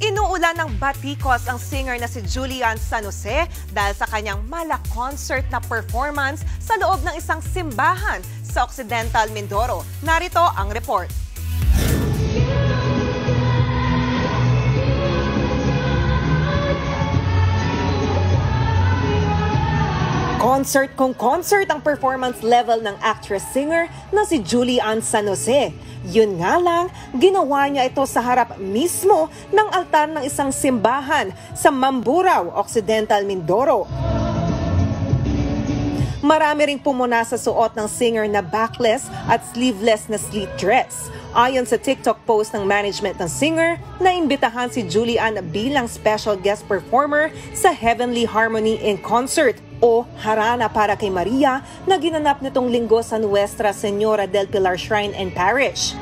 Inuulan ng batikos ang singer na si Julian San Jose dahil sa kanyang mala-concert na performance sa loob ng isang simbahan sa Occidental Mindoro. Narito ang report. Concert kung concert ang performance level ng actress-singer na si Julian San Jose. Yun nga lang, ginawa niya ito sa harap mismo ng altar ng isang simbahan sa Mamburao, Occidental Mindoro. Marami ring pumuna sa suot ng singer na backless at sleeveless na sleek dress. Ayon sa TikTok post ng management ng singer, naimbitahan si Julian bilang special guest performer sa Heavenly Harmony in Concert o Harana para kay Maria na ginanap nitong linggo sa Nuestra Señora del Pilar Shrine and Parish.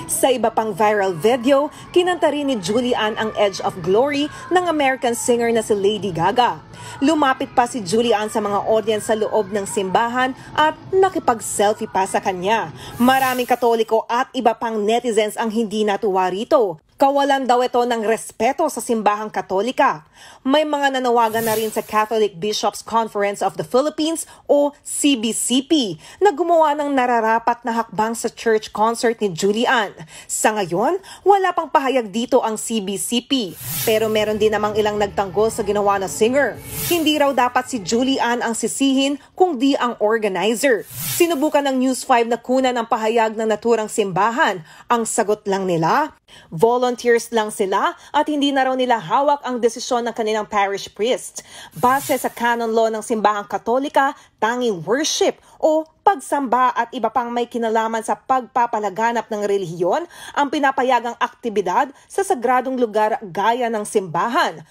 Sa iba pang viral video, kinanta rin ni Julian ang Edge of Glory ng American singer na si Lady Gaga. Lumapit pa si Julian sa mga audience sa loob ng simbahan at nakipag-selfie pa sa kanya. Maraming Katoliko at iba pang netizens ang hindi natuwa rito. Kawalan daw ito ng respeto sa simbahang Katolika. May mga nanawagan na rin sa Catholic Bishops Conference of the Philippines o CBCP na gumawa ng nararapat na hakbang sa church concert ni Julian. Sa ngayon, wala pang pahayag dito ang CBCP. Pero meron din namang ilang nagtanggol sa ginawa ng singer. Hindi raw dapat si Julian ang sisihin kung di ang organizer. Sinubukan ng News 5 na kunan ang pahayag ng naturang simbahan. Ang sagot lang nila, volunteers lang sila at hindi na raw nila hawak ang desisyon ng kanilang parish priest. Base sa canon law ng simbahang Katolika, tanging worship o pagsamba at iba pang may kinalaman sa pagpapalaganap ng relihiyon ang pinapayagang aktibidad sa sagradong lugar gaya ng simbahan.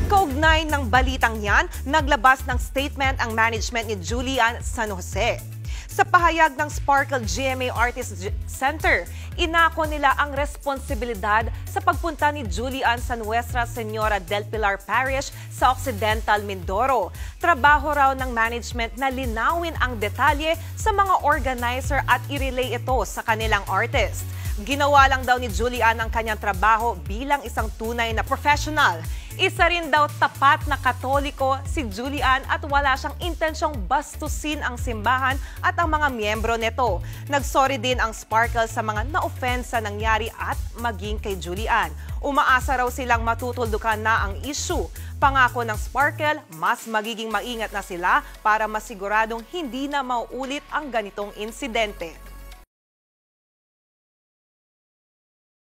Kaugnay ng balitang yan, naglabas ng statement ang management ni Julian San Jose. Sa pahayag ng Sparkle GMA Artist Center, inako nila ang responsibilidad sa pagpunta ni Julian sa Nuestra Señora del Pilar Parish sa Occidental Mindoro. Trabaho raw ng management na linawin ang detalye sa mga organizer at i-relay ito sa kanilang artist. Ginawa lang daw ni Julian ang kanyang trabaho bilang isang tunay na professional. Isa rin daw tapat na Katoliko si Julian at wala siyang intensyong bastusin ang simbahan at ang mga miyembro nito. Nagsorry din ang Sparkle sa mga na-offend sa nangyari at maging kay Julian. Umaasa raw silang matutuldukan na ang issue. Pangako ng Sparkle, mas magiging maingat na sila para masiguradong hindi na mauulit ang ganitong insidente.